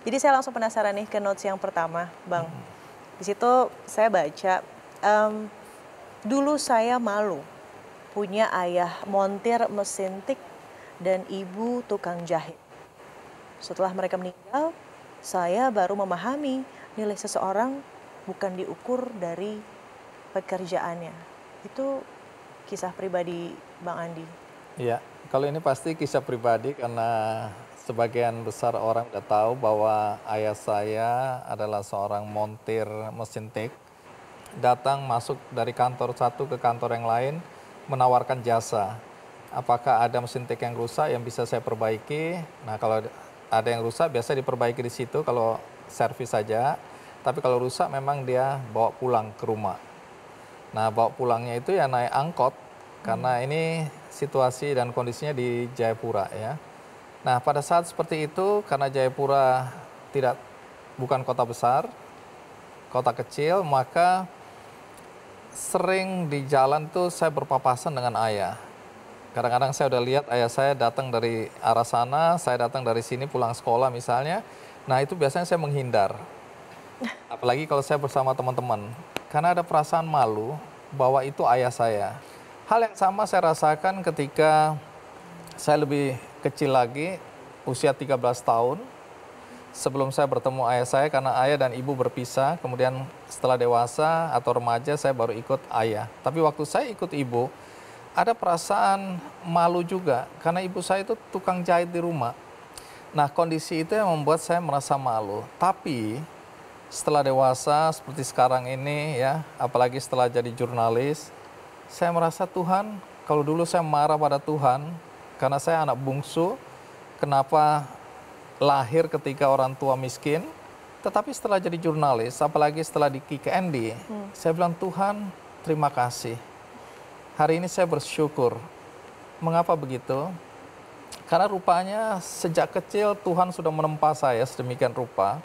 Jadi saya langsung penasaran nih ke notes yang pertama, Bang. Di situ saya baca, dulu saya malu punya ayah montir mesin tik dan ibu tukang jahit. Setelah mereka meninggal, saya baru memahami nilai seseorang bukan diukur dari pekerjaannya. Itu kisah pribadi Bang Andi. Iya, kalau ini pasti kisah pribadi karena sebagian besar orang udah tahu bahwa ayah saya adalah seorang montir mesin tik. Datang masuk dari kantor satu ke kantor yang lain, menawarkan jasa. Apakah ada mesin tik yang rusak yang bisa saya perbaiki? Nah, kalau ada yang rusak biasa diperbaiki di situ kalau servis saja. Tapi kalau rusak memang dia bawa pulang ke rumah. Nah, bawa pulangnya itu ya naik angkot karena ini situasi dan kondisinya di Jayapura ya. Nah, pada saat seperti itu karena Jayapura bukan kota besar, kota kecil, maka sering di jalan tuh saya berpapasan dengan ayah. Kadang-kadang saya udah lihat ayah saya datang dari arah sana, saya datang dari sini pulang sekolah misalnya. Nah, itu biasanya saya menghindar. Apalagi kalau saya bersama teman-teman. Karena ada perasaan malu bahwa itu ayah saya. Hal yang sama saya rasakan ketika saya lebih kecil lagi, usia 13 tahun. Sebelum saya bertemu ayah saya karena ayah dan ibu berpisah, kemudian setelah dewasa atau remaja saya baru ikut ayah. Tapi waktu saya ikut ibu, ada perasaan malu juga karena ibu saya itu tukang jahit di rumah. Nah, kondisi itu yang membuat saya merasa malu. Tapi setelah dewasa seperti sekarang ini ya, apalagi setelah jadi jurnalis, saya merasa Tuhan, kalau dulu saya marah pada Tuhan karena saya anak bungsu, kenapa lahir ketika orang tua miskin, tetapi setelah jadi jurnalis, apalagi setelah di KKND, saya bilang Tuhan terima kasih. Hari ini saya bersyukur. Mengapa begitu? Karena rupanya sejak kecil Tuhan sudah menempa saya sedemikian rupa.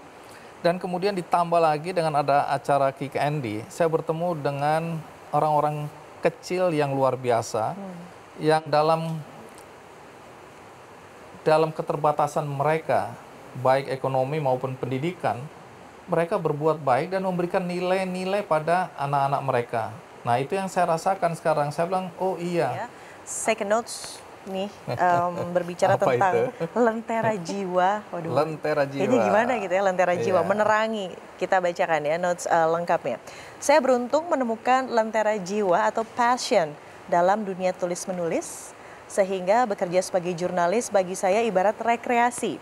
Dan kemudian ditambah lagi dengan ada acara KKND, saya bertemu dengan orang-orang kecil yang luar biasa, yang dalam keterbatasan mereka, baik ekonomi maupun pendidikan, mereka berbuat baik dan memberikan nilai-nilai pada anak-anak mereka. Nah, itu yang saya rasakan sekarang. Saya bilang, oh iya. Second notes nih, berbicara Apa tentang itu? lentera jiwa. Waduh, Lentera jiwa. ini gimana gitu ya, lentera jiwa, Iya. menerangi. Kita bacakan ya notes lengkapnya. Saya beruntung menemukan lentera jiwa atau passion dalam dunia tulis-menulis, sehingga bekerja sebagai jurnalis bagi saya ibarat rekreasi.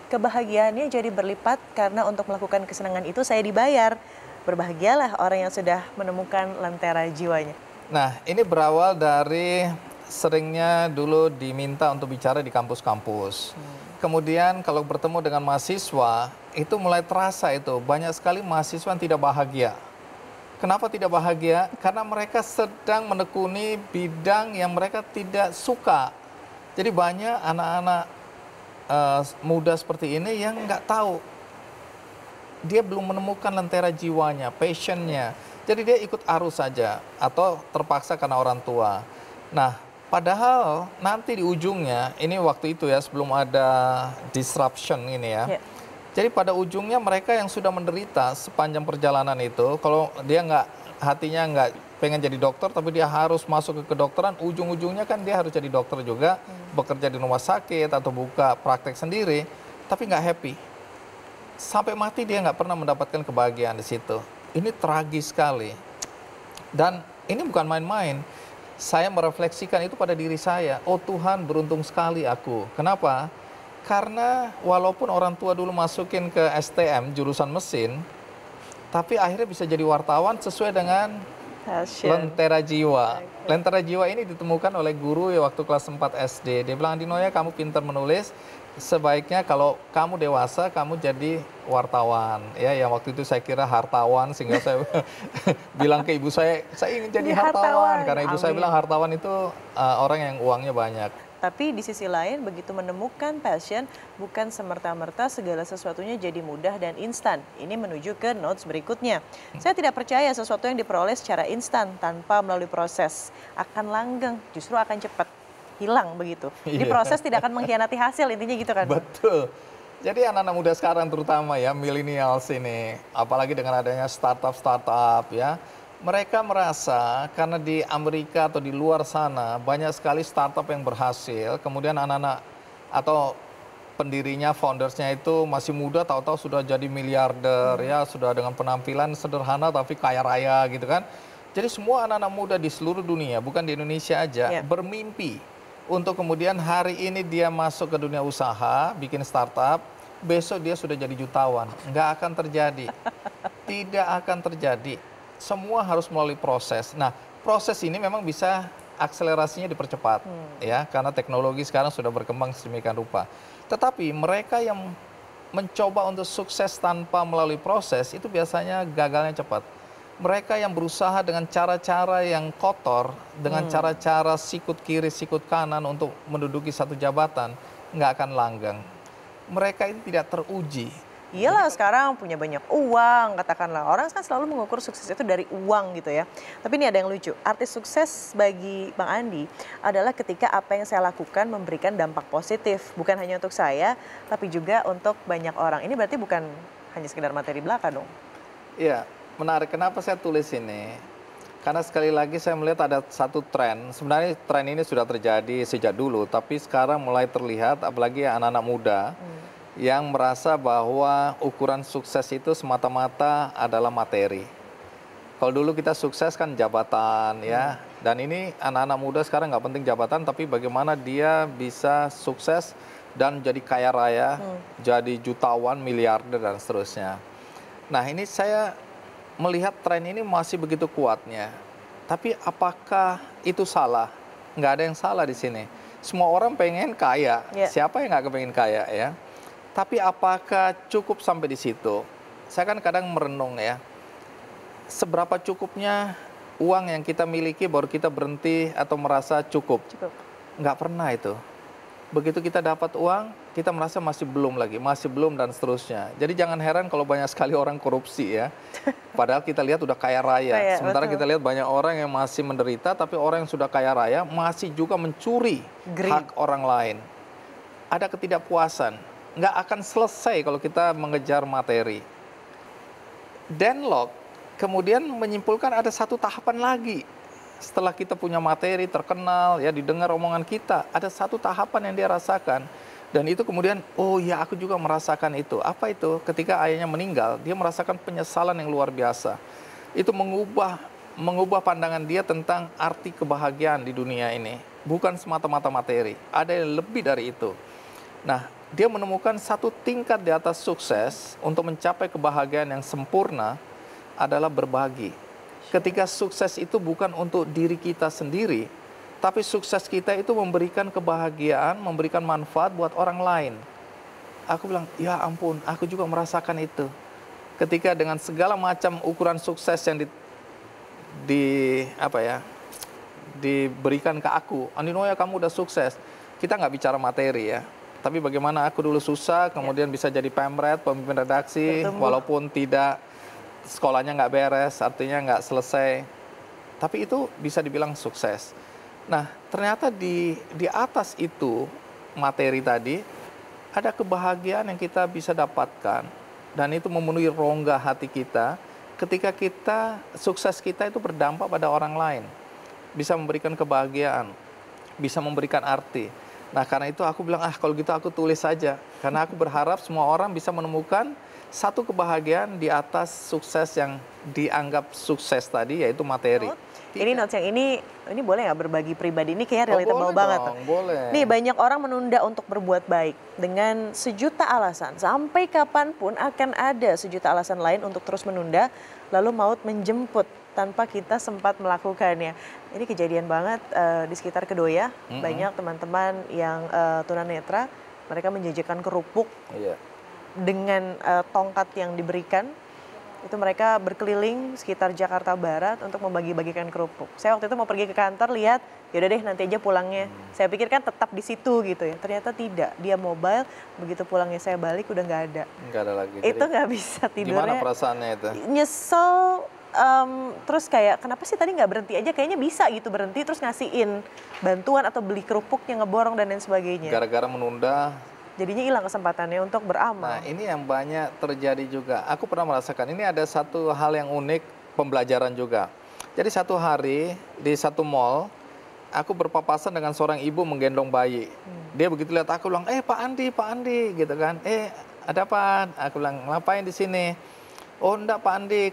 Kebahagiaannya jadi berlipat karena untuk melakukan kesenangan itu saya dibayar. Berbahagialah orang yang sudah menemukan lentera jiwanya. Nah, ini berawal dari seringnya dulu diminta untuk bicara di kampus-kampus. Kemudian kalau bertemu dengan mahasiswa, itu mulai terasa itu. Banyak sekali mahasiswa yang tidak bahagia. Kenapa tidak bahagia? Karena mereka sedang menekuni bidang yang mereka tidak suka. Jadi banyak anak-anak muda seperti ini yang nggak tahu. Dia belum menemukan lentera jiwanya, passionnya. Jadi dia ikut arus saja atau terpaksa karena orang tua. Nah, padahal nanti di ujungnya, ini waktu itu ya sebelum ada disruption ini ya. Jadi pada ujungnya mereka yang sudah menderita sepanjang perjalanan itu, kalau dia hatinya nggak pengen jadi dokter, tapi dia harus masuk ke kedokteran, ujung-ujungnya kan dia harus jadi dokter juga, bekerja di rumah sakit atau buka praktek sendiri, tapi nggak happy. Sampai mati dia nggak pernah mendapatkan kebahagiaan di situ. Ini tragis sekali. Dan ini bukan main-main. Saya merefleksikan itu pada diri saya. Oh Tuhan, beruntung sekali aku. Kenapa? Karena walaupun orang tua dulu masukin ke STM, jurusan mesin, tapi akhirnya bisa jadi wartawan sesuai dengan lentera jiwa. Lentera jiwa ini ditemukan oleh guru ya waktu kelas 4 SD. Dia bilang, Andinoya kamu pintar menulis, sebaiknya kalau kamu dewasa kamu jadi wartawan. Ya, yang waktu itu saya kira hartawan, sehingga saya bilang ke ibu saya ingin jadi hartawan. Karena ibu saya bilang hartawan itu orang yang uangnya banyak. Tapi di sisi lain begitu menemukan passion, bukan semerta-merta segala sesuatunya jadi mudah dan instan. Ini menuju ke notes berikutnya. Saya tidak percaya sesuatu yang diperoleh secara instan tanpa melalui proses akan langgeng, justru akan cepat hilang begitu. Jadi proses tidak akan mengkhianati hasil, intinya gitu kan? Betul. Jadi anak-anak muda sekarang terutama ya, millennials ini, apalagi dengan adanya startup-startup ya, mereka merasa karena di Amerika atau di luar sana banyak sekali startup yang berhasil, kemudian anak-anak atau pendirinya, foundersnya itu masih muda, tahu-tahu sudah jadi miliarder ya, sudah dengan penampilan sederhana tapi kaya raya gitu kan. Jadi semua anak-anak muda di seluruh dunia, bukan di Indonesia aja, Ya. bermimpi untuk kemudian hari ini dia masuk ke dunia usaha, bikin startup, besok dia sudah jadi jutawan. Nggak akan terjadi. Tidak akan terjadi. Semua harus melalui proses. Nah, proses ini memang bisa akselerasinya dipercepat, ya, karena teknologi sekarang sudah berkembang sedemikian rupa. Tetapi mereka yang mencoba untuk sukses tanpa melalui proses, itu biasanya gagalnya cepat. Mereka yang berusaha dengan cara-cara yang kotor, dengan cara-cara sikut kiri, sikut kanan untuk menduduki satu jabatan, nggak akan langgeng. Mereka ini tidak teruji. Iyalah sekarang punya banyak uang, katakanlah. Orang kan selalu mengukur sukses itu dari uang gitu ya. Tapi ini ada yang lucu, arti sukses bagi Bang Andi adalah ketika apa yang saya lakukan memberikan dampak positif. Bukan hanya untuk saya, tapi juga untuk banyak orang. Ini berarti bukan hanya sekedar materi belaka dong. Iya, menarik. Kenapa saya tulis ini? Karena sekali lagi saya melihat ada satu tren. Sebenarnya tren ini sudah terjadi sejak dulu, tapi sekarang mulai terlihat, apalagi anak-anak muda yang merasa bahwa ukuran sukses itu semata-mata adalah materi. Kalau dulu kita sukses kan jabatan ya, dan ini anak-anak muda sekarang nggak penting jabatan, tapi bagaimana dia bisa sukses dan jadi kaya raya, jadi jutawan, miliarder dan seterusnya. Nah ini saya melihat tren ini masih begitu kuatnya. Tapi apakah itu salah? Nggak ada yang salah di sini. Semua orang pengen kaya. Ya. Siapa yang nggak kepengen kaya ya? Tapi apakah cukup sampai di situ? Saya kan kadang merenung ya. Seberapa cukupnya uang yang kita miliki baru kita berhenti atau merasa cukup? Cukup. Nggak pernah itu. Begitu kita dapat uang, kita merasa masih belum lagi, masih belum dan seterusnya. Jadi jangan heran kalau banyak sekali orang korupsi ya. Padahal kita lihat udah kaya raya. Kaya, Sementara betul. kita lihat banyak orang yang masih menderita, tapi orang yang sudah kaya raya masih juga mencuri Greed. hak orang lain. Ada ketidakpuasan. Nggak akan selesai kalau kita mengejar materi. Denlock kemudian menyimpulkan ada satu tahapan lagi. Setelah kita punya materi, terkenal, ya didengar omongan kita, ada satu tahapan yang dia rasakan. Dan itu kemudian, oh ya aku juga merasakan itu. Apa itu? Ketika ayahnya meninggal, dia merasakan penyesalan yang luar biasa. Itu mengubah pandangan dia tentang arti kebahagiaan di dunia ini. Bukan semata-mata materi, ada yang lebih dari itu. Nah, dia menemukan satu tingkat di atas sukses untuk mencapai kebahagiaan yang sempurna adalah berbagi. Ketika sukses itu bukan untuk diri kita sendiri, tapi sukses kita itu memberikan kebahagiaan, memberikan manfaat buat orang lain. Aku bilang, ya ampun, aku juga merasakan itu. Ketika dengan segala macam ukuran sukses yang diberikan ke aku, Andinoya kamu udah sukses. Kita nggak bicara materi ya. Tapi bagaimana aku dulu susah, kemudian bisa jadi pemret, pemimpin redaksi, walaupun tidak sekolahnya nggak beres, artinya nggak selesai. Tapi itu bisa dibilang sukses. Nah, ternyata di atas itu, materi tadi, ada kebahagiaan yang kita bisa dapatkan. Dan itu memenuhi rongga hati kita, ketika sukses kita itu berdampak pada orang lain. Bisa memberikan kebahagiaan, bisa memberikan arti. Nah, karena itu aku bilang, kalau gitu aku tulis saja. Karena aku berharap semua orang bisa menemukan satu kebahagiaan di atas sukses yang dianggap sukses tadi, yaitu materi. Ini notes yang ini boleh nggak berbagi pribadi? Ini kayaknya relatable boleh banget. dong, boleh. Nih banyak orang menunda untuk berbuat baik dengan sejuta alasan. Sampai kapanpun akan ada sejuta alasan lain untuk terus menunda, lalu maut menjemput tanpa kita sempat melakukannya. Ini kejadian banget di sekitar Kedoya. Banyak teman-teman yang tunanetra, mereka menjajakan kerupuk dengan tongkat yang diberikan. Itu mereka berkeliling sekitar Jakarta Barat untuk membagi-bagikan kerupuk. Saya waktu itu mau pergi ke kantor, lihat, yaudah deh nanti aja pulangnya. Saya pikir kan tetap di situ gitu ya. Ternyata tidak, dia mobile, begitu pulangnya saya balik udah nggak ada. Nggak ada lagi. Itu nggak bisa tidurnya. Gimana perasaannya itu? Nyesel, terus kayak kenapa sih tadi nggak berhenti aja? Kayaknya bisa gitu berhenti terus ngasihin bantuan atau beli kerupuk yang ngeborong dan lain sebagainya. Gara-gara menunda, Jadinya hilang kesempatannya untuk Nah, beramal. ini yang banyak terjadi juga. Aku pernah merasakan, ini ada satu hal yang unik, pembelajaran juga. Jadi satu hari di satu mall, aku berpapasan dengan seorang ibu menggendong bayi. Dia begitu lihat aku bilang, Pak Andi, gitu kan. Ada apa? Aku bilang, ngapain di sini? Oh enggak Pak Andi,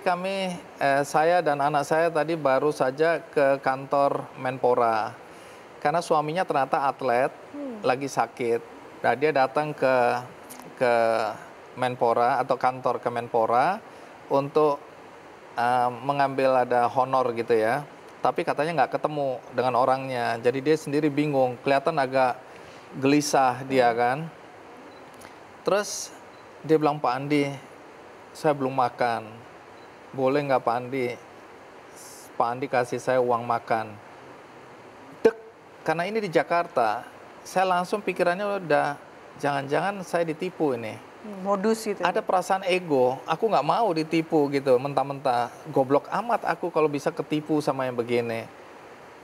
saya dan anak saya tadi baru saja ke kantor Menpora. Karena suaminya ternyata atlet, lagi sakit. Nah, dia datang ke Menpora atau kantor Kemenpora untuk mengambil ada honor gitu ya. Tapi katanya nggak ketemu dengan orangnya. Jadi dia sendiri bingung, kelihatan agak gelisah dia kan. Terus dia bilang, Pak Andi, saya belum makan. Boleh nggak Pak Andi? Pak Andi kasih saya uang makan. Dek, karena ini di Jakarta, saya langsung pikirannya udah, jangan-jangan saya ditipu ini. Modus gitu. Ada perasaan ego, aku nggak mau ditipu gitu, mentah-mentah. Goblok amat aku kalau bisa ketipu sama yang begini.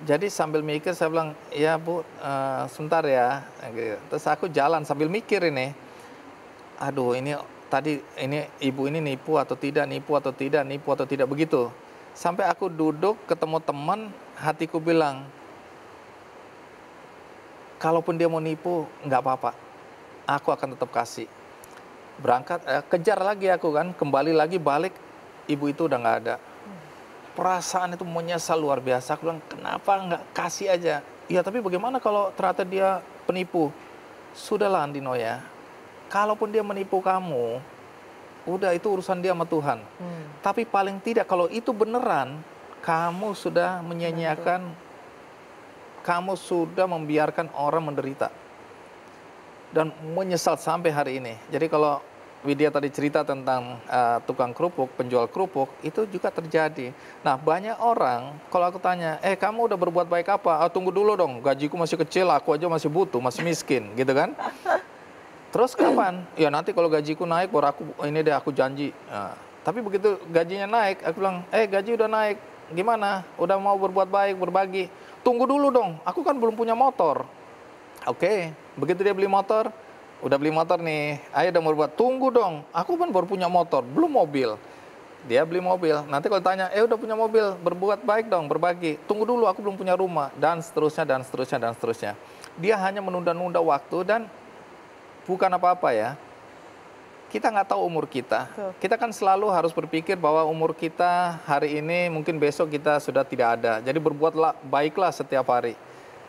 Jadi sambil mikir saya bilang, ya Bu, sebentar ya. Gitu. Terus aku jalan sambil mikir ini, aduh ini tadi ini ibu ini nipu atau tidak, nipu atau tidak, nipu atau tidak, begitu. Sampai aku duduk ketemu teman, hatiku bilang, kalaupun dia mau nipu, nggak apa-apa, aku akan tetap kasih. Berangkat, kejar lagi aku kan, kembali lagi balik, ibu itu udah nggak ada. Perasaan itu menyesal luar biasa. Aku bilang, kenapa nggak kasih aja? Ya tapi bagaimana kalau ternyata dia penipu? Sudahlah Andino ya, kalaupun dia menipu kamu, udah itu urusan dia sama Tuhan. Tapi paling tidak kalau itu beneran, kamu sudah menyanyiakan, kamu sudah membiarkan orang menderita. Dan menyesal sampai hari ini. Jadi kalau Widya tadi cerita tentang tukang kerupuk, penjual kerupuk, itu juga terjadi. Nah banyak orang, kalau aku tanya, kamu udah berbuat baik apa? Tunggu dulu dong, gajiku masih kecil, aku aja masih butuh, masih miskin, gitu kan? Terus kapan? Ya nanti kalau gajiku naik, baru aku janji. Nah, tapi begitu gajinya naik, aku bilang, gaji udah naik, gimana? Udah mau berbuat baik, berbagi? Tunggu dulu dong, aku kan belum punya motor. Oke, begitu dia beli motor, udah beli motor nih, ayo udah mau berbuat, tunggu dong, aku kan baru punya motor, belum mobil. Dia beli mobil, nanti kalau tanya, udah punya mobil, berbuat baik dong, berbagi. Tunggu dulu, aku belum punya rumah, dan seterusnya, dan seterusnya, dan seterusnya. Dia hanya menunda-nunda waktu, dan bukan apa-apa ya. Kita nggak tahu umur kita. Kita kan selalu harus berpikir bahwa umur kita hari ini, mungkin besok kita sudah tidak ada. Jadi berbuatlah baiklah setiap hari.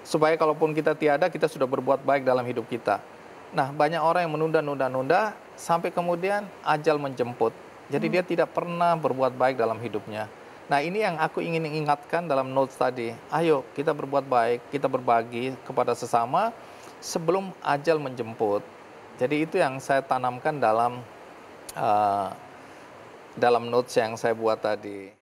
Supaya kalaupun kita tiada, kita sudah berbuat baik dalam hidup kita. Nah, banyak orang yang menunda-nunda sampai kemudian ajal menjemput. Jadi dia tidak pernah berbuat baik dalam hidupnya. Nah, ini yang aku ingin ingatkan dalam notes tadi. Ayo, kita berbuat baik, kita berbagi kepada sesama sebelum ajal menjemput. Jadi itu yang saya tanamkan dalam notes yang saya buat tadi.